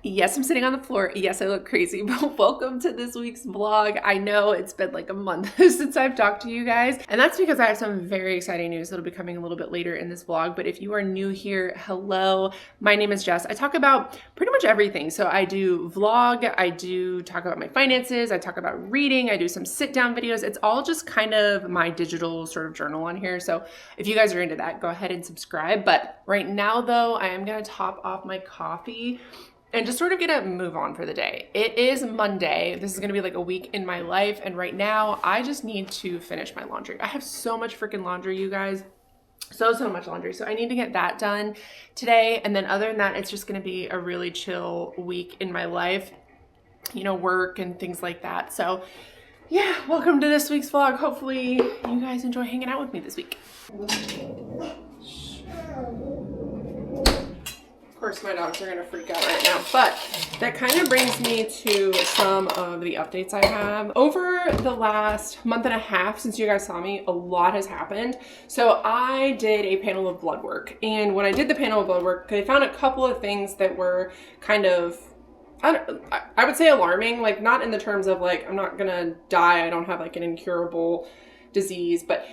Yes, I'm sitting on the floor. Yes, I look crazy, but welcome to this week's vlog. I know it's been like a month since I've talked to you guys, and that's because I have some very exciting news that'll be coming a little bit later in this vlog. But if you are new here, hello, my name is Jess. I talk about pretty much everything. So I do vlog, I do talk about my finances, I talk about reading, I do some sit down videos. It's all just kind of my digital sort of journal on here. So if you guys are into that, go ahead and subscribe. But right now though, I am gonna top off my coffee and just sort of get a move on for the day. It is Monday. This is gonna be like a week in my life. And right now I just need to finish my laundry. I have so much freaking laundry, you guys. So much laundry. So I need to get that done today. And then other than that, it's just gonna be a really chill week in my life, you know, work and things like that. So yeah, welcome to this week's vlog. Hopefully you guys enjoy hanging out with me this week. Of course, my dogs are gonna freak out right now, but that kind of brings me to some of the updates I have. Over the last month and a half since you guys saw me, a lot has happened. So I did a panel of blood work, and when I did the panel of blood work, I found a couple of things that were kind of, I would say alarming, like not in the terms of like, I'm not gonna die, I don't have like an incurable disease, but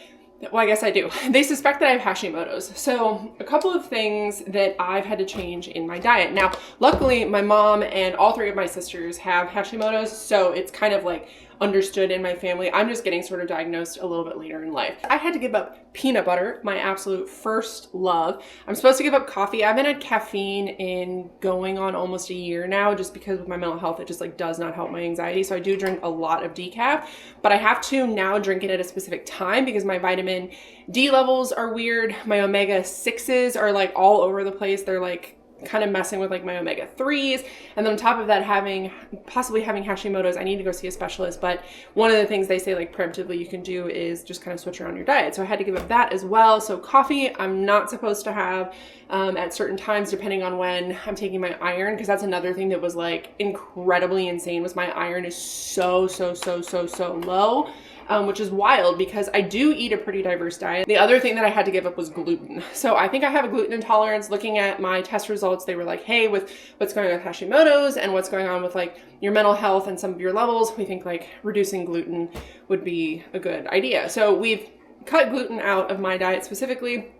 well, I guess I do. They suspect that I have Hashimoto's. So a couple of things that I've had to change in my diet. Now, luckily my mom and all three of my sisters have Hashimoto's. So it's kind of like understood in my family. I'm just getting sort of diagnosed a little bit later in life. I had to give up peanut butter, my absolute first love. I'm supposed to give up coffee. I haven't had caffeine in going on almost a year now, just because with my mental health, it just like does not help my anxiety. So I do drink a lot of decaf, but I have to now drink it at a specific time because my vitamin D levels are weird. My omega-6s are like all over the place. They're like kind of messing with like my omega-3s. And then on top of that, possibly having Hashimoto's, I need to go see a specialist. But one of the things they say like preemptively you can do is just kind of switch around your diet. So I had to give up that as well. So coffee, I'm not supposed to have at certain times, depending on when I'm taking my iron, because that's another thing that was like incredibly insane was my iron is so low. Which is wild because I do eat a pretty diverse diet. The other thing that I had to give up was gluten. So I think I have a gluten intolerance. Looking at my test results, they were like, hey, with what's going on with Hashimoto's and what's going on with like your mental health and some of your levels, we think like reducing gluten would be a good idea. So we've cut gluten out of my diet specifically.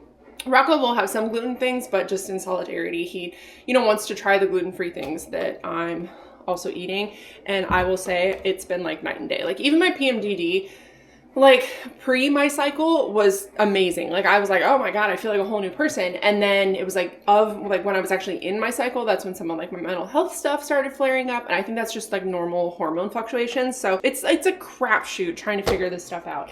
Rocco will have some gluten things, but just in solidarity, he, wants to try the gluten-free things that I'm also eating. And I will say it's been like night and day. Like even my PMDD, like pre my cycle was amazing. Like I was like, oh my God, I feel like a whole new person. And then it was like when I was actually in my cycle, that's when some of like my mental health stuff started flaring up. And I think that's just like normal hormone fluctuations. So it's a crapshoot trying to figure this stuff out.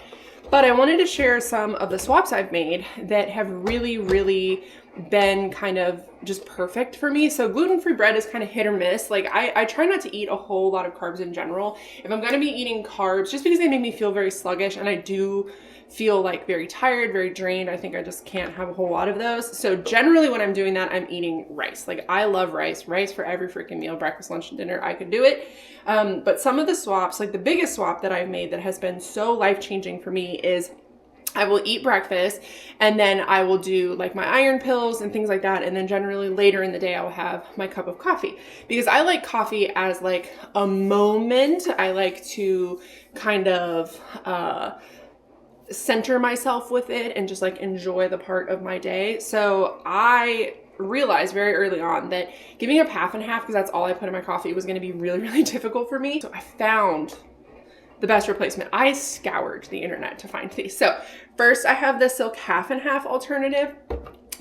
But I wanted to share some of the swaps I've made that have really been kind of just perfect for me. So gluten-free bread is kind of hit or miss. Like I try not to eat a whole lot of carbs in general. If I'm going to be eating carbs, just because they make me feel very sluggish and I do feel like very tired, very drained, I think I just can't have a whole lot of those. So generally when I'm doing that, I'm eating rice. Like I love rice for every freaking meal, breakfast, lunch, and dinner, I could do it. But some of the swaps, like the biggest swap that I've made that has been so life-changing for me is I will eat breakfast and then I will do like my iron pills and things like that. And then generally later in the day, I will have my cup of coffee because I like coffee as like a moment. I like to kind of, center myself with it and just like enjoy the part of my day. So I realized very early on that giving up half and half, because that's all I put in my coffee, was going to be really difficult for me. So I found the best replacement. I scoured the internet to find these. So first I have the Silk half and half alternative.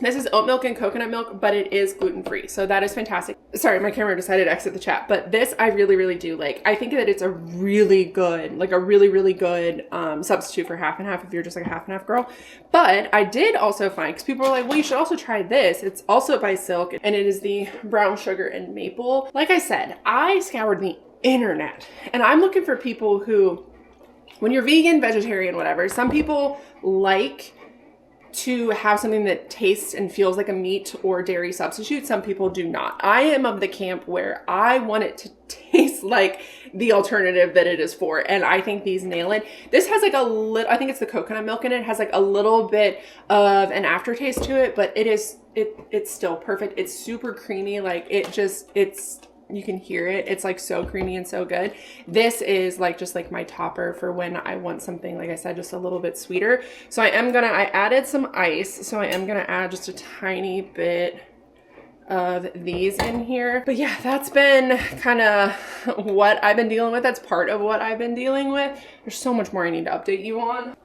This is oat milk and coconut milk, but it is gluten-free. So that is fantastic. Sorry, my camera decided to exit the chat, but this I really do like. I think that it's a really good, like a really good substitute for half and half if you're just like a half and half girl. But I did also find, because people were like, well, you should also try this. It's also by Silk and it is the brown sugar and maple. Like I said, I scoured the internet and I'm looking for people who, when you're vegan, vegetarian, whatever, some people like to have something that tastes and feels like a meat or dairy substitute. Some people do not. I am of the camp where I want it to taste like the alternative that it is for. And I think these nail it. This has like a little, I think it's the coconut milk in it, has like a little bit of an aftertaste to it, but it's still perfect. It's super creamy. Like it's You can hear it. It's like so creamy and so good. This is like just like my topper for when I want something, like I said, just a little bit sweeter. So I added some ice. So I am gonna add just a tiny bit of these in here. But yeah, that's been kind of what I've been dealing with. That's part of what I've been dealing with. There's so much more I need to update you on.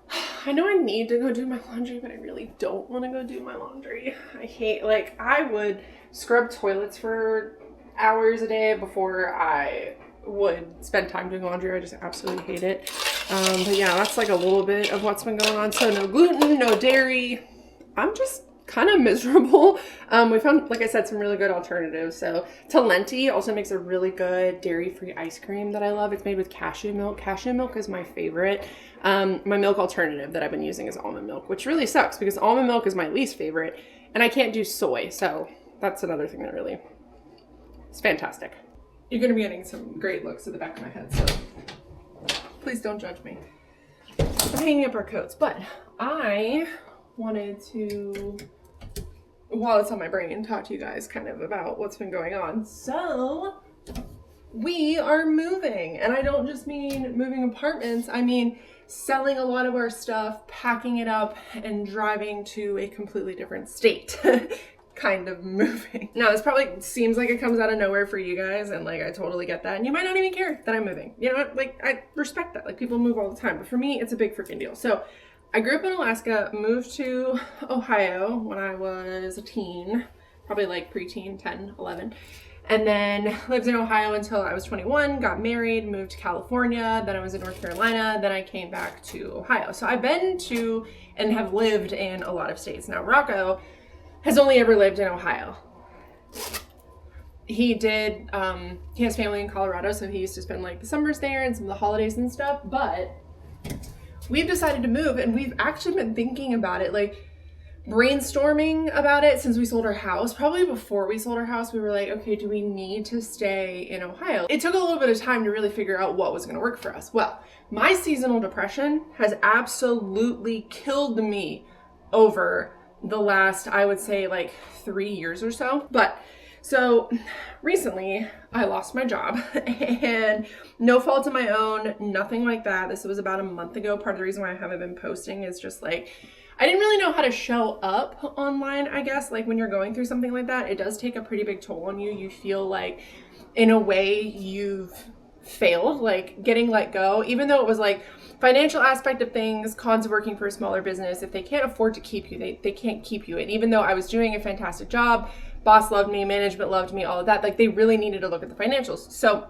I know I need to go do my laundry, but I really don't want to go do my laundry. I hate, like, I would scrub toilets for hours a day before I would spend time doing laundry. I just absolutely hate it. But yeah, that's like a little bit of what's been going on. So no gluten, no dairy. I'm just kind of miserable. We found, like I said, some really good alternatives. So Talenti also makes a really good dairy-free ice cream that I love. It's made with cashew milk. Cashew milk is my favorite. My milk alternative that I've been using is almond milk, which really sucks because almond milk is my least favorite and I can't do soy. So that's another thing that really is fantastic. You're going to be getting some great looks at the back of my head, so please don't judge me. I'm hanging up our coats, but I wanted to, while it's on my brain, talk to you guys kind of about what's been going on. So we are moving, and I don't just mean moving apartments. I mean selling a lot of our stuff, packing it up, and driving to a completely different state. Kind of moving. Now, this probably seems like it comes out of nowhere for you guys, and like I totally get that, and you might not even care that I'm moving. You know what? Like, I respect that. Like, people move all the time, but for me, it's a big freaking deal. So I grew up in Alaska, moved to Ohio when I was a teen, probably like preteen, 10, 11. And then lived in Ohio until I was 21, got married, moved to California, then I was in North Carolina, then I came back to Ohio. So I've been to and have lived in a lot of states. Now, Rocco has only ever lived in Ohio. He has family in Colorado, so he used to spend like the summers there and some of the holidays and stuff, but we've decided to move, and we've actually been thinking about it, like brainstorming about it since we sold our house. Probably before we sold our house, we were like, okay, do we need to stay in Ohio? It took a little bit of time to really figure out what was going to work for us. Well, my seasonal depression has absolutely killed me over the last, I would say, like 3 years or so. But so recently I lost my job, and no fault of my own, nothing like that. This was about a month ago. Part of the reason why I haven't been posting is just like, I didn't really know how to show up online, I guess. Like when you're going through something like that, it does take a pretty big toll on you. You feel like in a way you've failed, like getting let go, even though it was like financial aspect of things, cons of working for a smaller business. If they can't afford to keep you, they can't keep you. And even though I was doing a fantastic job, boss loved me, management loved me, all of that, like they really needed to look at the financials. So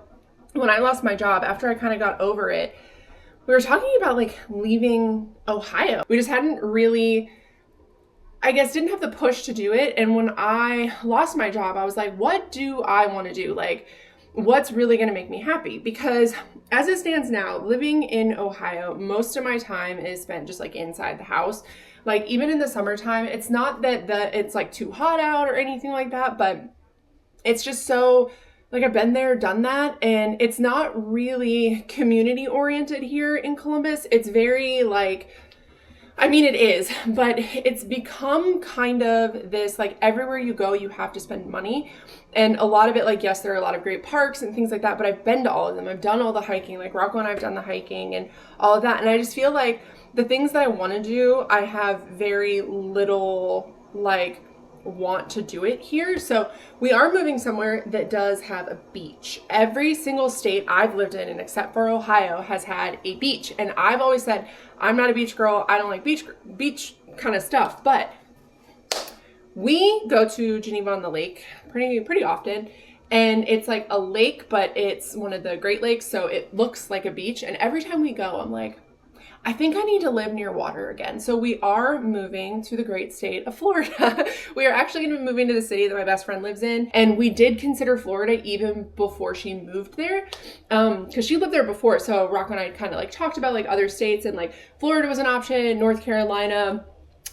when I lost my job, after I kind of got over it, we were talking about like leaving Ohio. We just hadn't really, I guess, didn't have the push to do it. And when I lost my job, I was like, what do I want to do? Like, what's really going to make me happy? Because as it stands now, living in Ohio, most of my time is spent just like inside the house. Like even in the summertime, it's not that it's like too hot out or anything like that, but it's just so, like I've been there, done that, and it's not really community oriented here in Columbus. It's very like, I mean, it is, but it's become kind of this, like everywhere you go, you have to spend money. And a lot of it, like, yes, there are a lot of great parks and things like that, but I've been to all of them. I've done all the hiking, like Rocco and I have done the hiking and all of that. And I just feel like the things that I want to do, I have very little, like, want to do it here. So we are moving somewhere that does have a beach. Every single state I've lived in, and except for Ohio, has had a beach. And I've always said, I'm not a beach girl. I don't like beach kind of stuff. But we go to Geneva on the Lake pretty often. And it's like a lake, but it's one of the Great Lakes. So it looks like a beach. And every time we go, I'm like, I think I need to live near water again. So we are moving to the great state of Florida. We are actually going to be moving to the city that my best friend lives in. And we did consider Florida even before she moved there, because she lived there before. So Rocco and I kind of like talked about like other states, and like Florida was an option, North Carolina,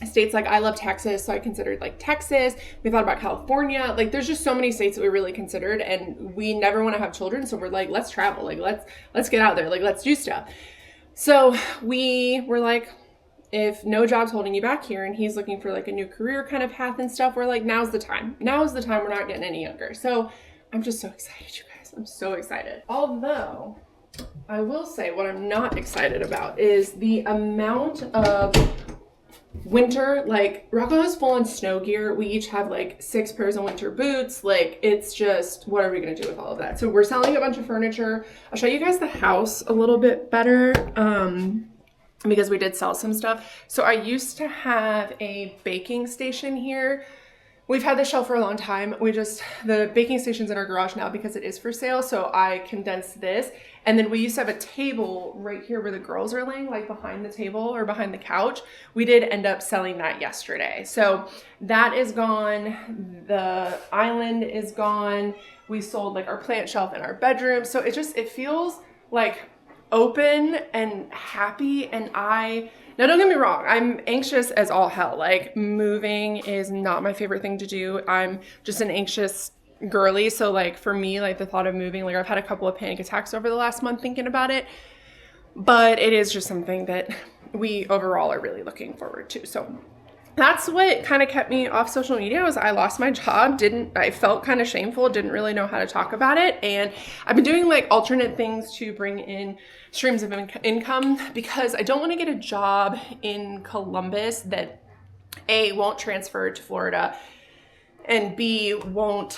states like I love Texas. So I considered like Texas. We thought about California. Like there's just so many states that we really considered, and we never want to have children. So we're like, let's travel. Like let's get out there. Like let's do stuff. So we were like, if no job's holding you back here and he's looking for like a new career kind of path and stuff, we're like, now's the time. Now's the time. We're not getting any younger. So I'm just so excited, you guys. guys. I'm so excited. Although, I will say what I'm not excited about is the amount of winter, like Rocco has full on snow gear. We each have like 6 pairs of winter boots. Like, it's just, what are we gonna do with all of that? So we're selling a bunch of furniture. I'll show you guys the house a little bit better because we did sell some stuff. So I used to have a baking station here. We've had this shelf for a long time. The baking station's in our garage now because it is for sale. So I condensed this. And then we used to have a table right here where the girls are laying, like behind the table or behind the couch. We did end up selling that yesterday. So that is gone. The island is gone. We sold like our plant shelf in our bedroom. So it feels like open and happy. And now don't get me wrong, I'm anxious as all hell. Like, moving is not my favorite thing to do. I'm just an anxious girly. So like for me, like the thought of moving, like I've had a couple of panic attacks over the last month thinking about it, but it is just something that we overall are really looking forward to. So that's what kind of kept me off social media. Was I lost my job. I felt kind of shameful, didn't really know how to talk about it. And I've been doing like alternate things to bring in streams of income because I don't want to get a job in Columbus that A, won't transfer to Florida, and B, won't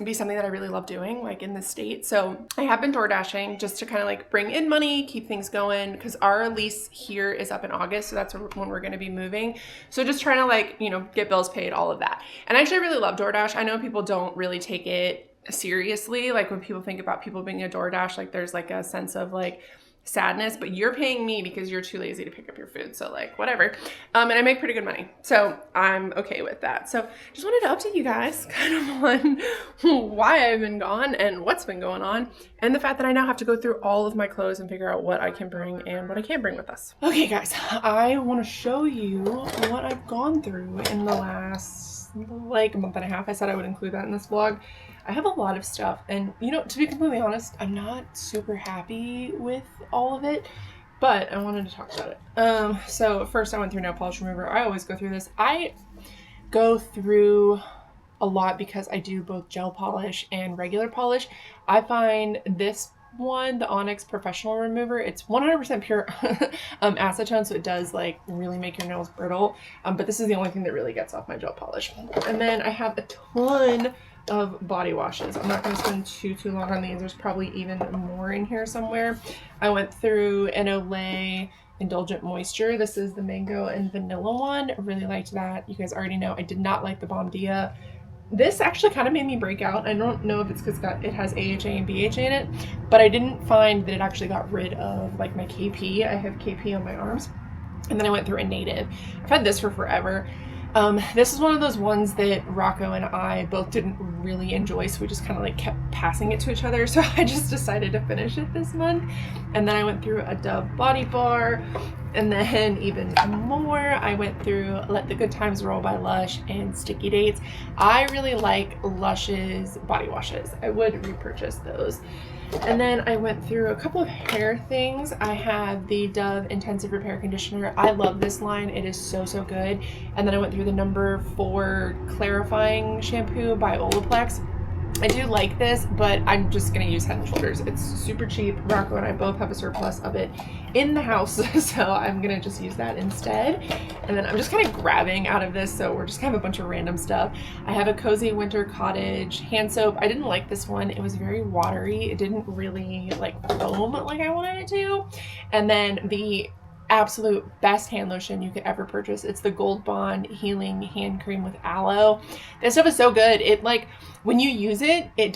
be something that I really love doing, like in the state. So I have been door dashing just to kind of like bring in money, keep things going, because our lease here is up in August. So that's when we're going to be moving. So just trying to like, get bills paid, all of that. And actually I really love DoorDash. I know people don't really take it seriously. Like when people think about people being a DoorDash, like there's like a sense of like sadness, but you're paying me because you're too lazy to pick up your food. So like whatever. And I make pretty good money. So I'm okay with that. So just wanted to update you guys kind of on why I've been gone and what's been going on. And the fact that I now have to go through all of my clothes and figure out what I can bring and what I can't bring with us. Okay guys, I want to show you what I've gone through in the last like month and a half. I said I would include that in this vlog. I have a lot of stuff, and to be completely honest, I'm not super happy with all of it, but I wanted to talk about it. So first I went through nail polish remover. I always go through this. I go through a lot because I do both gel polish and regular polish. I find this one, the Onyx Professional Remover, it's 100% pure acetone, so it does like really make your nails brittle, but this is the only thing that really gets off my gel polish. And then I have a ton of body washes. I'm not going to spend too long on these. There's probably even more in here somewhere. I went through an Olay Indulgent Moisture. This is the mango and vanilla one. I really liked that. You guys already know I did not like the Balm Dia. This actually kind of made me break out. I don't know if it's because it has AHA and BHA in it, but I didn't find that it actually got rid of like my KP. I have KP on my arms. And then I went through a Native. I've had this for forever. This is one of those ones that Rocco and I both didn't really enjoy, so we just kind of like kept passing it to each other. So I just decided to finish it this month. And then I went through a Dove body bar, and then even more, I went through Let the Good Times Roll by Lush and Sticky Dates. I really like Lush's body washes. I would repurchase those. And then I went through a couple of hair things. I have the Dove Intensive Repair Conditioner. I love this line. It is so good. And then I went through the number 4 Clarifying Shampoo by Olaplex. I do like this, but I'm just going to use Head & Shoulders. It's super cheap. Rocco and I both have a surplus of it in the house, so I'm going to just use that instead. And then I'm just kind of grabbing out of this, so we're just kind of a bunch of random stuff. I have a Cozy Winter Cottage hand soap. I didn't like this one. It was very watery. It didn't really like foam like I wanted it to. And then the absolute best hand lotion you could ever purchase. It's the Gold Bond Healing Hand Cream with Aloe. This stuff is so good. It like, when you use it, it's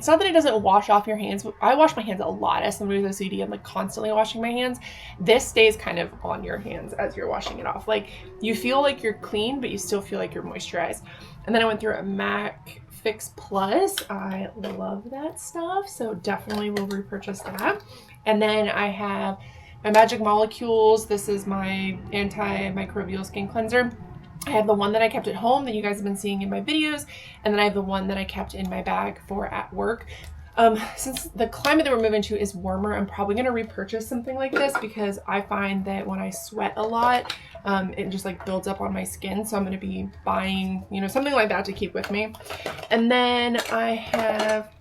not that it doesn't wash off your hands. I wash my hands a lot. As somebody with OCD, I'm like constantly washing my hands. This stays kind of on your hands as you're washing it off. Like, you feel like you're clean, but you still feel like you're moisturized. And then I went through a MAC Fix Plus. I love that stuff, so definitely will repurchase that. And then I have my Magic Molecules. This is my antimicrobial skin cleanser. I have the one that I kept at home that you guys have been seeing in my videos, and then I have the one that I kept in my bag for at work. Since the climate that we're moving to is warmer, I'm probably going to repurchase something like this because I find that when I sweat a lot, it just like builds up on my skin. So I'm going to be buying, you know, something like that to keep with me. And then I have,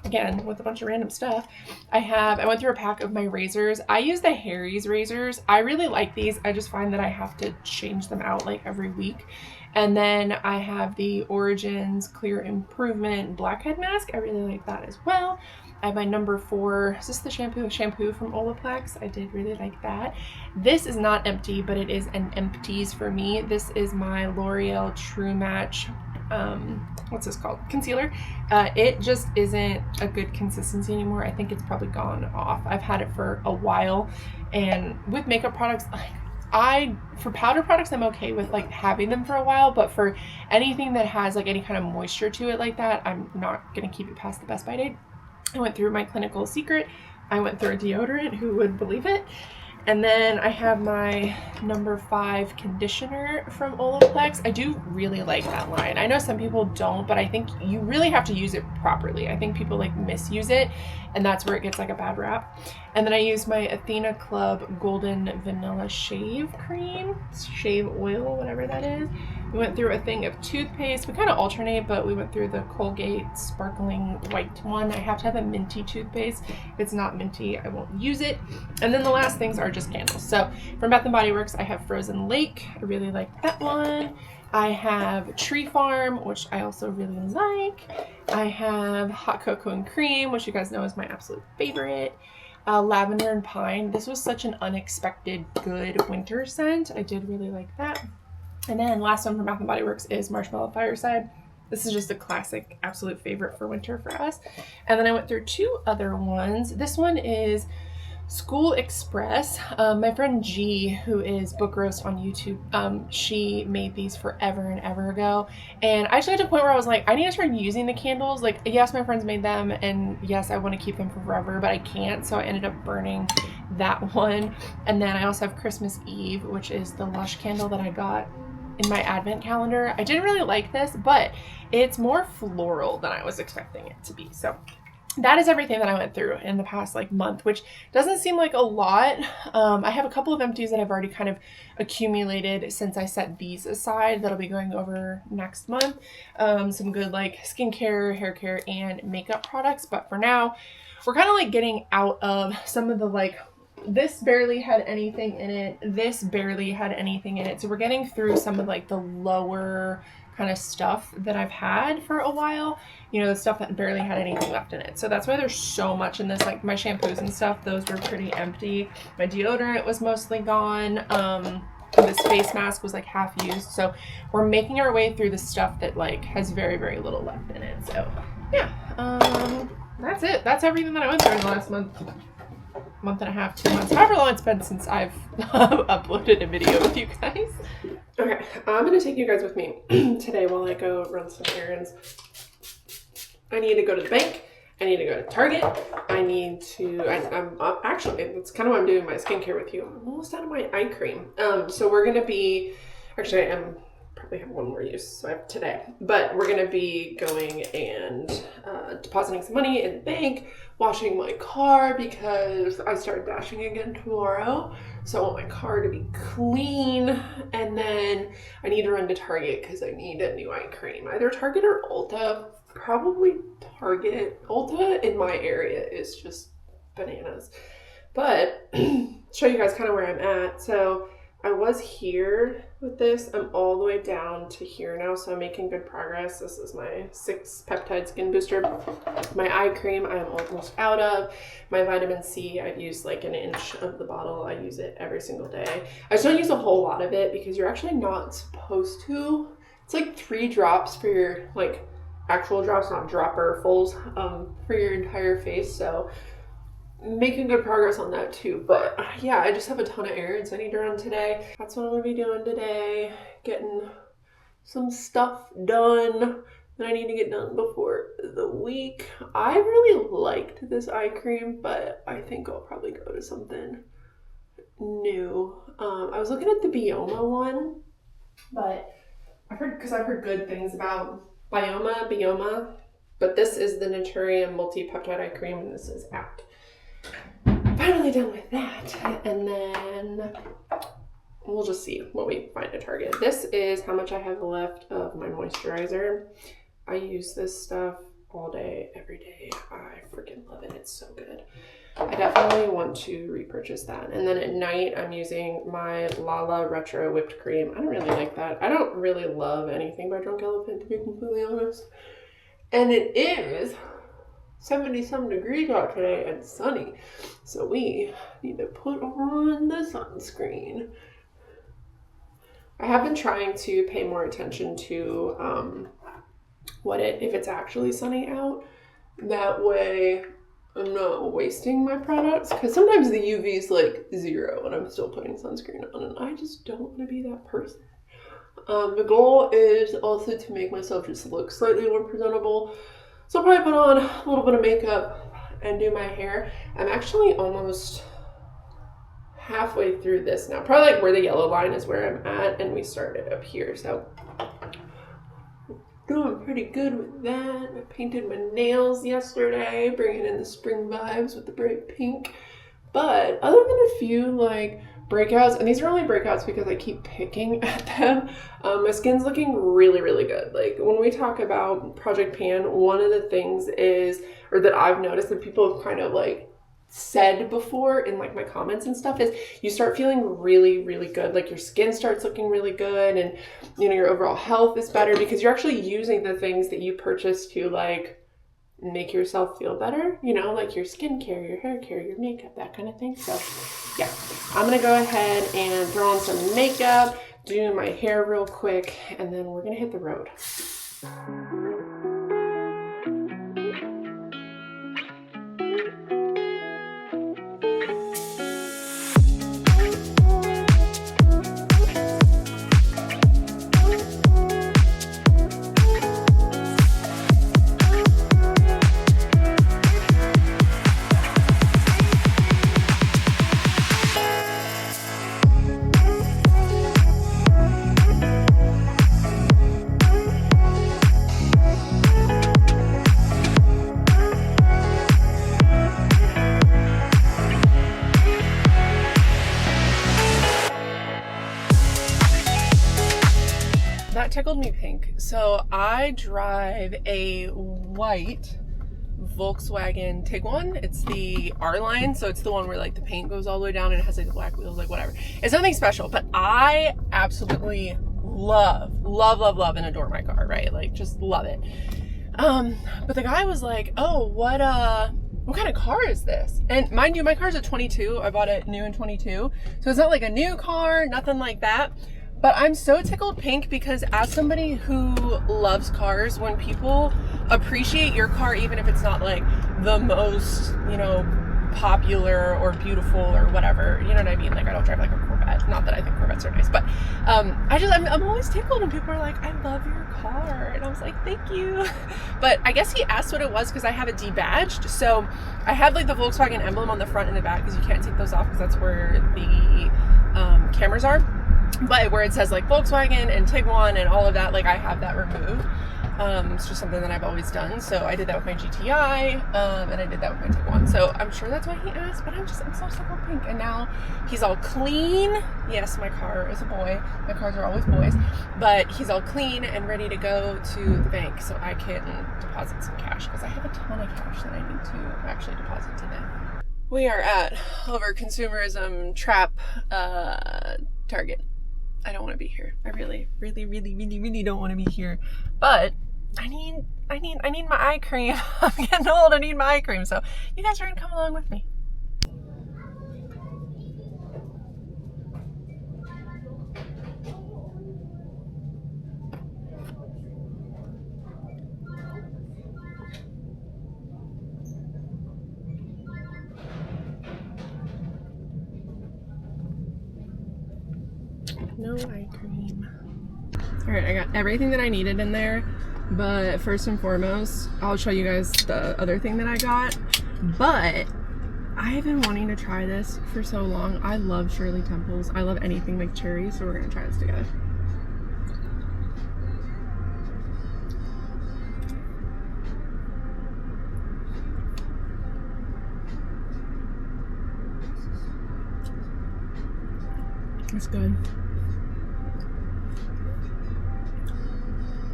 again, with a bunch of random stuff, I went through a pack of my razors. I use the Harry's razors. I really like these. I just find that I have to change them out like every week. And then I have the Origins Clear Improvement Blackhead Mask. I really like that as well. I have my number 4. Is this the shampoo from Olaplex? I did really like that. This is not empty, but it is an empties for me. This is my L'Oreal True Match, what's this called? Concealer. It just isn't a good consistency anymore. I think it's probably gone off. I've had it for a while, and with makeup products, for powder products, I'm okay with like having them for a while, but for anything that has like any kind of moisture to it like that, I'm not gonna keep it past the best by date. I went through my Clinical Secret. I went through a deodorant, who would believe it? And then I have my number 5 conditioner from Olaplex. I do really like that line. I know some people don't, but I think you really have to use it properly. I think people like misuse it, and that's where it gets like a bad rap. And then I use my Athena Club Golden Vanilla Shave Cream, shave oil, whatever that is. We went through a thing of toothpaste. We kind of alternate, but we went through the Colgate Sparkling White one. I have to have a minty toothpaste. If it's not minty, I won't use it. And then the last things are just candles. So from Bath & Body Works, I have Frozen Lake. I really like that one. I have Tree Farm, which I also really like. I have Hot Cocoa and Cream, which you guys know is my absolute favorite. Lavender and Pine. This was such an unexpected good winter scent. I did really like that. And then last one from Bath & Body Works is Marshmallow Fireside. This is just a classic, absolute favorite for winter for us. And then I went through 2 other ones. This one is School Express. My friend G, who is Book Roast on YouTube, she made these forever and ever ago. And I actually got to a point where I was like, I need to start using the candles. Like, yes, my friends made them, and yes, I want to keep them for forever, but I can't. So I ended up burning that one. And then I also have Christmas Eve, which is the Lush candle that I got in my advent calendar. I didn't really like this, but it's more floral than I was expecting it to be. So that is everything that I went through in the past like month, which doesn't seem like a lot. I have a couple of empties that I've already kind of accumulated since I set these aside that'll be going over next month. Some good like skincare, hair care, and makeup products. But for now, we're kind of like getting out of some of the like, this barely had anything in it. This barely had anything in it. So we're getting through some of like the lower kind of stuff that I've had for a while, you know, the stuff that barely had anything left in it. So that's why there's so much in this. Like my shampoos and stuff, those were pretty empty. My deodorant was mostly gone. This face mask was like half used. So we're making our way through the stuff that like has very, very little left in it. So yeah, that's it. That's everything that I went through in the last month and a half, 2 months, however long it's been since I've uploaded a video with you guys. Okay, I'm gonna take you guys with me today while I go run some errands. I need to go to the bank. I need to go to Target. I'm actually, that's kind of why I'm doing my skincare with you. I'm almost out of my eye cream. So we're gonna be, actually I probably have one more use, so I have today. But we're gonna be going and depositing some money in the bank, washing my car because I start dashing again tomorrow. So I want my car to be clean. And then I need to run to Target because I need a new eye cream. Either Target or Ulta. Probably Target. Ulta in my area is just bananas. But show you guys kind of where I'm at. So I was here with this. I'm all the way down to here now, so I'm making good progress. This is my 6 peptide skin booster. My eye cream I'm almost out of. My vitamin C, I've used like an inch of the bottle. I use it every single day. I just don't use a whole lot of it because you're actually not supposed to. It's like 3 drops for your like actual drops, not dropperfuls, for your entire face. So making good progress on that too. But yeah, I just have a ton of errands I need to run today. That's what I'm gonna be doing today, getting some stuff done that I need to get done before the week. I really liked this eye cream, but I think I'll probably go to something new. I was looking at the Bioma one, but I've heard good things about Bioma, But this is the Naturium Multi-Peptide Eye Cream, and this is out. Finally done with that. And then we'll just see what we find at Target. This is how much I have left of my moisturizer. I use this stuff all day, every day. I freaking love it. It's so good. I definitely want to repurchase that. And then at night, I'm using my Lala Retro Whipped Cream. I don't really like that. I don't really love anything by Drunk Elephant, to be completely honest. And it is 70-some degrees out today and sunny. So we need to put on the sunscreen. I have been trying to pay more attention to if it's actually sunny out. That way I'm not wasting my products, because sometimes the UV is like 0 and I'm still putting sunscreen on, and I just don't want to be that person. The goal is also to make myself just look slightly more presentable. So I'll probably put on a little bit of makeup and do my hair. I'm actually almost halfway through this now. Probably like where the yellow line is where I'm at, and we started up here. So doing pretty good with that. I painted my nails yesterday, bringing in the spring vibes with the bright pink. But other than a few like breakouts, and these are only breakouts because I keep picking at them, my skin's looking really, really good. Like when we talk about Project Pan, one of the things is, or that I've noticed that people have kind of like said before in like my comments and stuff, is you start feeling really, really good. Like your skin starts looking really good, and you know, your overall health is better because you're actually using the things that you purchase to like make yourself feel better, you know, like your skincare, your hair care, your makeup, that kind of thing. So yeah, I'm gonna go ahead and throw on some makeup, do my hair real quick, and then we're gonna hit the road. That tickled me pink. So I drive a white Volkswagen Tiguan. It's the R line, so it's the one where like the paint goes all the way down and it has like the black wheels, like whatever. It's nothing special, but I absolutely love and adore my car, right? Like just love it. But the guy was like, "Oh, what kind of car is this?" And mind you, my car's a 22. I bought it new in 22. So it's not like a new car, nothing like that. But I'm so tickled pink because as somebody who loves cars, when people appreciate your car, even if it's not like the most, you know, popular or beautiful or whatever, you know what I mean? Like I don't drive like a Corvette. Not that I think Corvettes are nice, but I'm always tickled when people are like, "I love your car." And I was like, "Thank you." But I guess he asked what it was because I have it debadged. So I have like the Volkswagen emblem on the front and the back because you can't take those off because that's where the cameras are. But where it says like Volkswagen and Tiguan and all of that, like I have that removed. It's just something that I've always done. So I did that with my GTI, and I did that with my Tiguan. So I'm sure that's why he asked, but I'm so tickled pink. And now he's all clean. Yes, my car is a boy. My cars are always boys. But he's all clean and ready to go to the bank so I can deposit some cash because I have a ton of cash that I need to actually deposit today. We are at over consumerism trap Target. I don't want to be here. I really don't want to be here. But I need my eye cream. I'm getting old. I need my eye cream. So you guys are gonna come along with me. No eye cream. All right, I got everything that I needed in there, but first and foremost, I'll show you guys the other thing that I got. But I've been wanting to try this for so long. I love Shirley Temples. I love anything like cherry, so we're gonna try this together. It's good.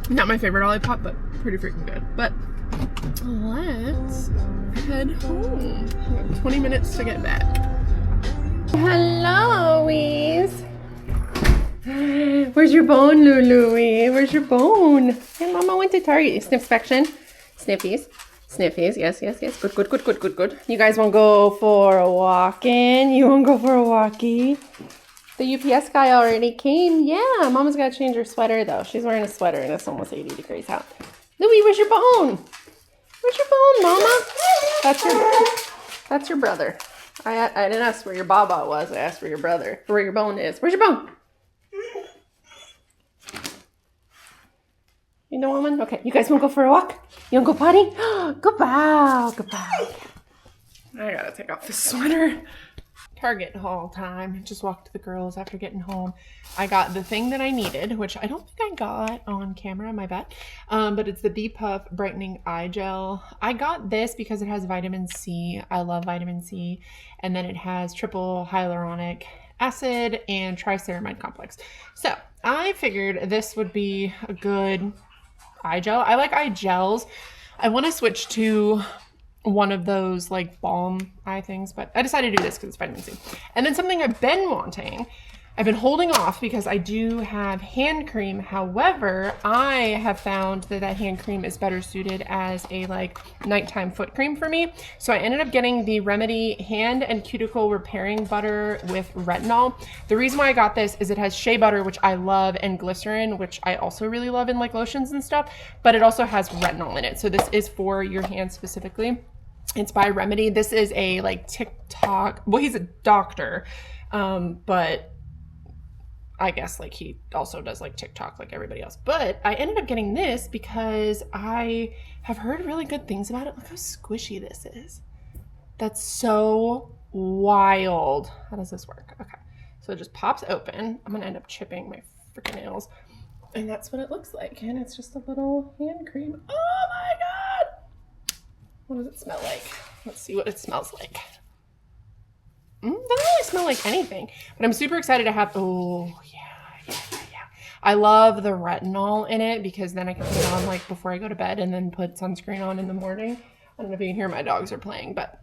Not my favorite Olipop, but pretty freaking good. But let's head home. We have 20 minutes to get back. Hello, Louise. Where's your bone, Louie? Where's your bone? Hey, Mama went to Target. Sniffspection. Sniffies. Sniffies. Yes, yes, yes. Good, good, good, good, good, good. You guys want to go for a walk-in? You want to go for a walkie? The UPS guy already came. Yeah, Mama's got to change her sweater, though. She's wearing a sweater, and it's almost 80 degrees out. Louie, where's your bone? Where's your bone, Mama? That's your brother. I didn't ask where your baba was. I asked where your brother, where your bone is. Where's your bone? You know, woman? Okay, you guys want to go for a walk? You want to go potty? Go bow, go bow. I gotta take off this sweater. Target haul time. Just walked to the girls after getting home. I got the thing that I needed, which I don't think I got on camera, my bet. But it's the Bee Puff Brightening Eye Gel. I got this because it has vitamin C. I love vitamin C. And then it has triple hyaluronic acid and triceramide complex. So I figured this would be a good eye gel. I like eye gels. I want to switch to one of those like balm eye things, but I decided to do this because it's vitamin C. And then something I've been wanting, I've been holding off because I do have hand cream. However, I have found that hand cream is better suited as a like nighttime foot cream for me. So I ended up getting the Remedy Hand and Cuticle Repairing Butter with retinol. The reason why I got this is it has shea butter, which I love, and glycerin, which I also really love in like lotions and stuff, but it also has retinol in it. So this is for your hands specifically. It's by Remedy. This is a like TikTok, well, he's a doctor, but I guess like he also does like TikTok like everybody else. But I ended up getting this because I have heard really good things about it. Look how squishy this is. That's so wild. How does this work? Okay. So it just pops open. I'm going to end up chipping my freaking nails. And that's what it looks like. And it's just a little hand cream. Oh my God. What does it smell like? Let's see what it smells like. Doesn't really smell like anything, but I'm super excited to have, oh yeah. I love the retinol in it because then I can put it on like before I go to bed and then put sunscreen on in the morning. I don't know if you can hear my dogs are playing, but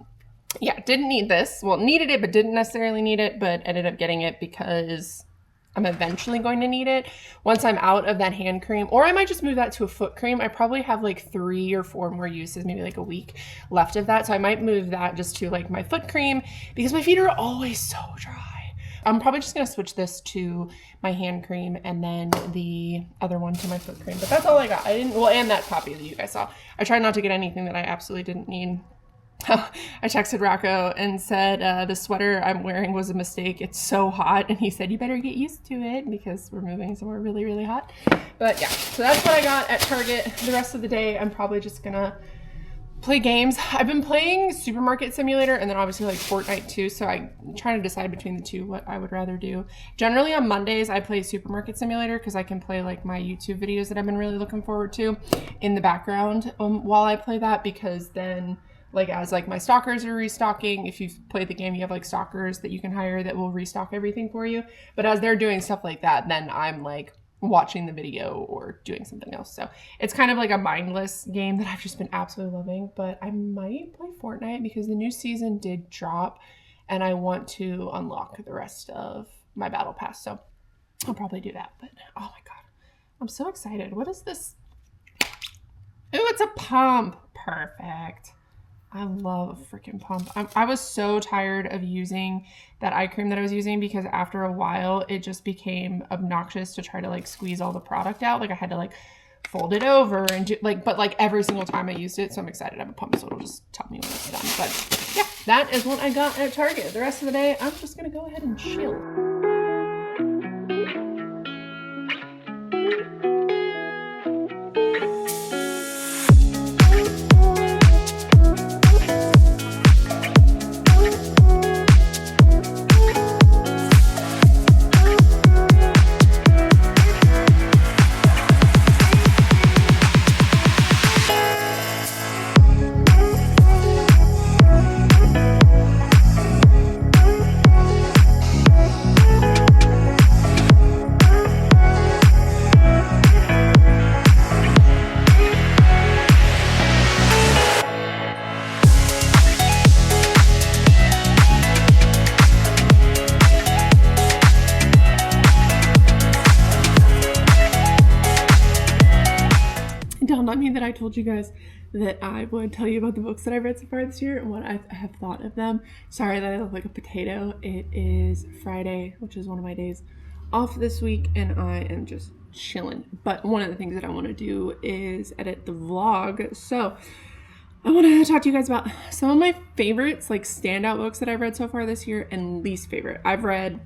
yeah, didn't need this. Well, needed it, but didn't necessarily need it, but ended up getting it because I'm eventually going to need it once I'm out of that hand cream, or I might just move that to a foot cream. I probably have like 3 or 4 more uses, maybe like a week left of that. So I might move that just to like my foot cream because my feet are always so dry. I'm probably just going to switch this to my hand cream and then the other one to my foot cream. But that's all I got. I didn't, well, and that copy that you guys saw. I tried not to get anything that I absolutely didn't need. I texted Rocco and said the sweater I'm wearing was a mistake. It's so hot. And he said, you better get used to it because we're moving somewhere really, really hot. But yeah, so that's what I got at Target. The rest of the day, I'm probably just going to play games. I've been playing Supermarket Simulator and then obviously like Fortnite too. So I'm trying to decide between the two what I would rather do. Generally on Mondays, I play Supermarket Simulator because I can play like my YouTube videos that I've been really looking forward to in the background while I play that, because then like as like my stalkers are restocking, if you've played the game, you have like stalkers that you can hire that will restock everything for you. But as they're doing stuff like that, then I'm like watching the video or doing something else. So it's kind of like a mindless game that I've just been absolutely loving. But I might play Fortnite because the new season did drop and I want to unlock the rest of my battle pass. So I'll probably do that. But oh my God, I'm so excited. What is this? Ooh, it's a pump. Perfect. I love a freaking pump. I was so tired of using that eye cream that I was using because after a while it just became obnoxious to try to like squeeze all the product out. Like I had to like fold it over and do like, but like every single time I used it. So I'm excited to have a pump so it'll just tell me when it's done. But yeah, that is what I got at Target. The rest of the day, I'm just going to go ahead and chill. I told you guys that I would tell you about the books that I've read so far this year and what I have thought of them. Sorry that I look like a potato. It is Friday, which is one of my days off this week, and I am just chilling. But one of the things that I want to do is edit the vlog. So I want to talk to you guys about some of my favorites, like standout books that I've read so far this year, and least favorite. I've read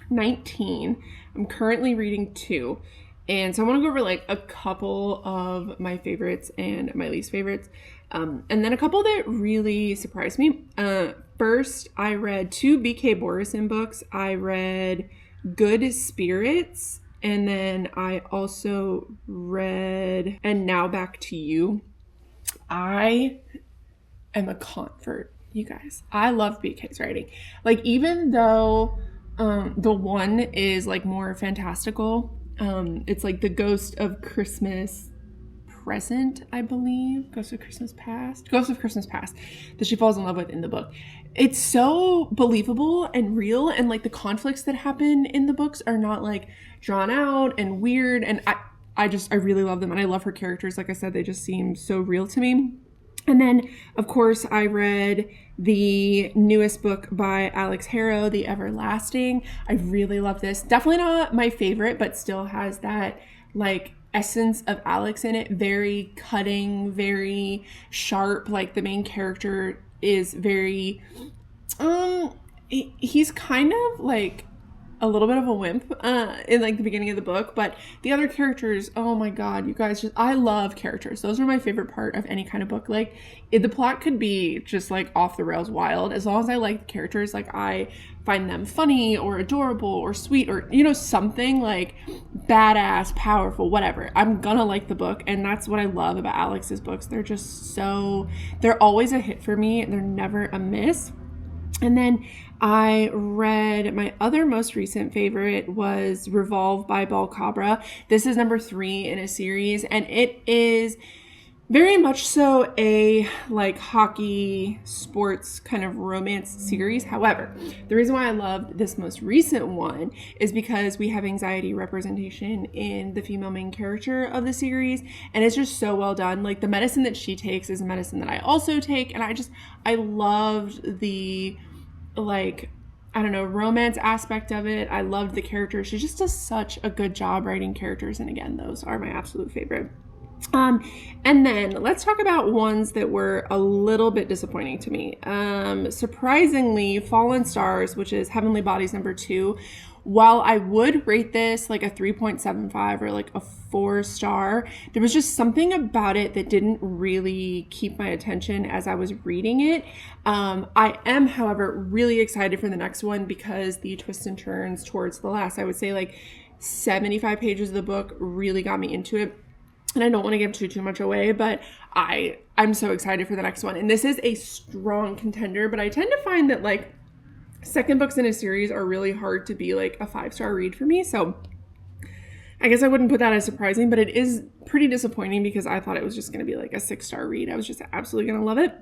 19. I'm currently reading 2. And so I want to go over like a couple of my favorites and my least favorites. And then a couple that really surprised me. First, I read 2 B.K. Borison books. I read Good Spirits. And then I also read And Now Back to You. I am a convert, you guys. I love BK's writing. Like, even though the one is like more fantastical, it's like the Ghost of Christmas Present, I believe. Ghost of Christmas Past that she falls in love with in the book. It's so believable and real, and like the conflicts that happen in the books are not like drawn out and weird, and I really love them, and I love her characters. Like I said, they just seem so real to me. And then, of course, I read the newest book by Alex Harrow, The Everlasting. I really love this. Definitely not my favorite, but still has that like essence of Alex in it. Very cutting, very sharp. Like the main character is very, he's kind of like a little bit of a wimp in like the beginning of the book, but the other characters, oh my god, you guys, I love characters. Those are my favorite part of any kind of book. Like the plot could be just like off the rails wild, as long as I like the characters, like I find them funny or adorable or sweet or, you know, something like badass, powerful, whatever, I'm gonna like the book. And that's what I love about Alex's books. They're just so, they're always a hit for me. They're never a miss. And then I read, my other most recent favorite was Revolve by Balcabra. This is number 3 in a series, and it is very much so a like hockey sports kind of romance series. However, the reason why I loved this most recent one is because we have anxiety representation in the female main character of the series, and it's just so well done. Like the medicine that she takes is a medicine that I also take, and I loved the like, I don't know, romance aspect of it. I loved the character. She just does such a good job writing characters, and again, those are my absolute favorite. And then let's talk about ones that were a little bit disappointing to me. Surprisingly, Fallen Stars, which is Heavenly Bodies number 2, while I would rate this like a 3.75 or like a 4-star, there was just something about it that didn't really keep my attention as I was reading it. I am, however, really excited for the next one because the twists and turns towards the last, I would say like 75 pages of the book really got me into it. And I don't want to give too much away, but I'm so excited for the next one. And this is a strong contender, but I tend to find that like second books in a series are really hard to be like a 5-star read for me. So I guess I wouldn't put that as surprising, but it is pretty disappointing because I thought it was just going to be like a 6-star read. I was just absolutely going to love it.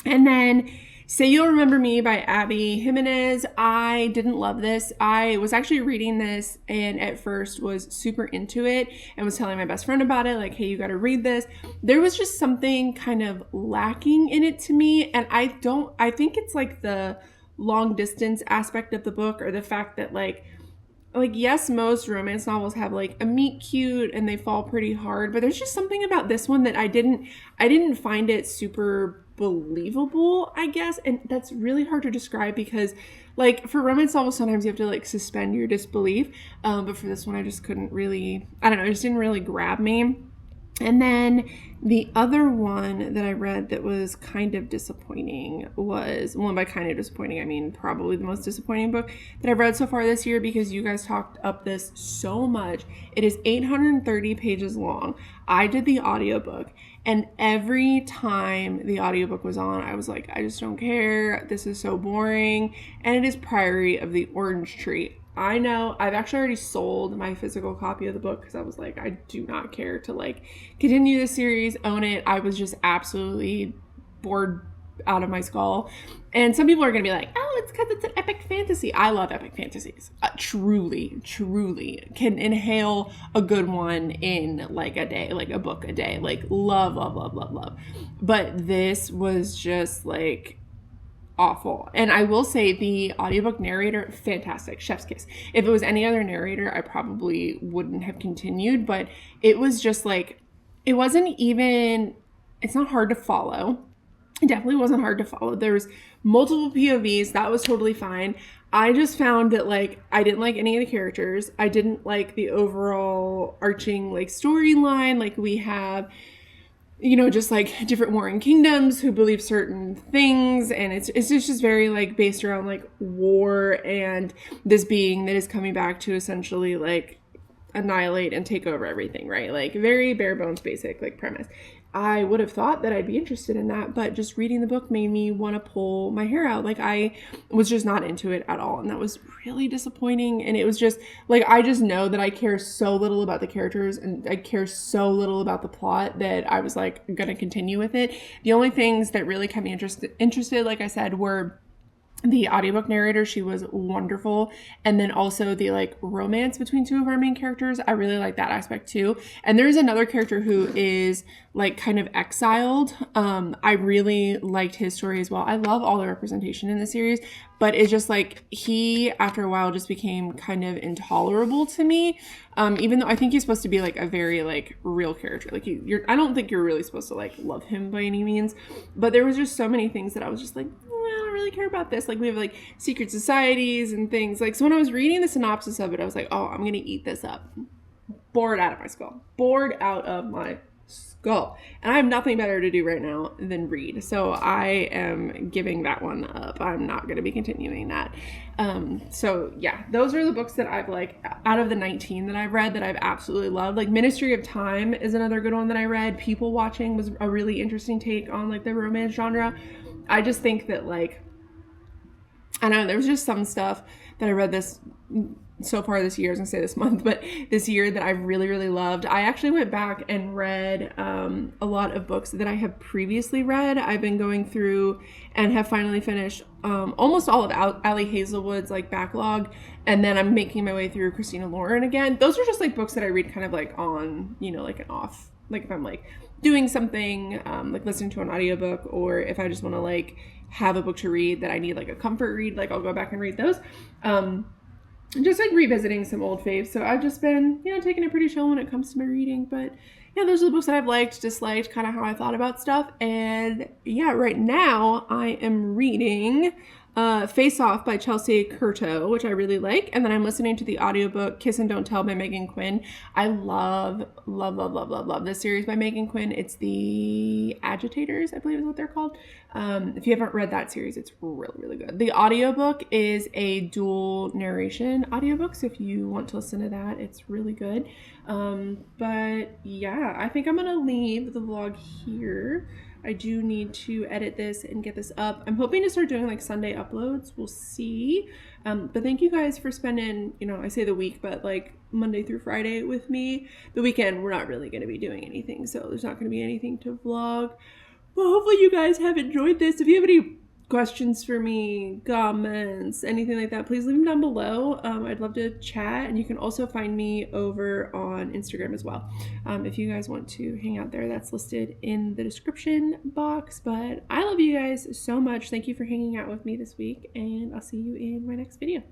And then Say You'll Remember Me by Abby Jimenez. I didn't love this. I was actually reading this and at first was super into it and was telling my best friend about it. Like, hey, you got to read this. There was just something kind of lacking in it to me. And I think it's like the long distance aspect of the book, or the fact that like yes, most romance novels have like a meet cute and they fall pretty hard, but there's just something about this one that I didn't find it super believable, I guess. And that's really hard to describe because like for romance novels, sometimes you have to like suspend your disbelief. But for this one, I just couldn't really, I don't know, it just didn't really grab me. And then the other one that I read that was kind of disappointing was, well, by kind of disappointing, I mean probably the most disappointing book that I've read so far this year because you guys talked up this so much. It is 830 pages long. I did the audiobook, and every time the audiobook was on, I was like, I just don't care. This is so boring. And it is Priory of the Orange Tree. I know I've actually already sold my physical copy of the book because I was like, I do not care to like continue the series, own it. I was just absolutely bored out of my skull. And some people are going to be like, oh, it's because it's an epic fantasy. I love epic fantasies. Truly can inhale a good one in like a day, like a book a day. Like love. But this was just like awful. And I will say the audiobook narrator, fantastic, chef's kiss. If it was any other narrator, I probably wouldn't have continued, but it was just like, it wasn't even, it's not hard to follow. It definitely wasn't hard to follow. There was multiple POVs. That was totally fine. I just found that like I didn't like any of the characters. I didn't like the overall arching like storyline. Like we have, you know, just like different warring kingdoms who believe certain things, and it's just very like based around like war and this being that is coming back to essentially like annihilate and take over everything, right? Like very bare bones basic like premise. I would have thought that I'd be interested in that, but just reading the book made me want to pull my hair out. Like I was just not into it at all. And that was really disappointing. And it was just like, I just know that I care so little about the characters and I care so little about the plot that I was like going to continue with it. The only things that really kept me interested, like I said, were the audiobook narrator. She was wonderful. And then also the like romance between two of our main characters. I really like that aspect too. And there's another character who is like kind of exiled. I really liked his story as well. I love all the representation in the series, but it's just like he, after a while, just became kind of intolerable to me. Even though I think he's supposed to be like a very like real character. Like I don't think you're really supposed to like love him by any means, but there was just so many things that I was just like, I don't really care about this. Like we have like secret societies and things. Like, so when I was reading the synopsis of it, I was like, oh, I'm going to eat this up. Bored out of my skull. And I have nothing better to do right now than read. So I am giving that one up. I'm not going to be continuing that. So yeah, those are the books that I've like, out of the 19 that I've read that I've absolutely loved. Like Ministry of Time is another good one that I read. People Watching was a really interesting take on like the romance genre. I just think that like, I don't know, there was just some stuff that I read so far this year, I was gonna say this month, but this year that I really, really loved. I actually went back and read a lot of books that I have previously read. I've been going through and have finally finished almost all of Ali Hazelwood's like backlog, and then I'm making my way through Christina Lauren again. Those are just like books that I read kind of like on, you know, like an off, like if I'm like doing something, like listening to an audiobook, or if I just want to like have a book to read that I need like a comfort read, like I'll go back and read those. Just like revisiting some old faves. So I've just been, you know, taking it pretty chill when it comes to my reading. But yeah, those are the books that I've liked, disliked, kind of how I thought about stuff. And yeah, right now I am reading Face Off by Chelsea Curto, which I really like. And then I'm listening to the audiobook Kiss and Don't Tell by Megan Quinn. I love this series by Megan Quinn. It's The Agitators, I believe is what they're called. If you haven't read that series, it's really, really good. The audiobook is a dual narration audiobook, so if you want to listen to that, it's really good. But yeah, I think I'm gonna leave the vlog here. I do need to edit this and get this up. I'm hoping to start doing like Sunday uploads. We'll see. But thank you guys for spending, you know, I say the week, but like Monday through Friday with me. The weekend, we're not really going to be doing anything, so there's not going to be anything to vlog. But hopefully you guys have enjoyed this. If you have any questions for me, comments, anything like that, please leave them down below. I'd love to chat, and you can also find me over on Instagram as well. If you guys want to hang out there, that's listed in the description box. But I love you guys so much. Thank you for hanging out with me this week, and I'll see you in my next video.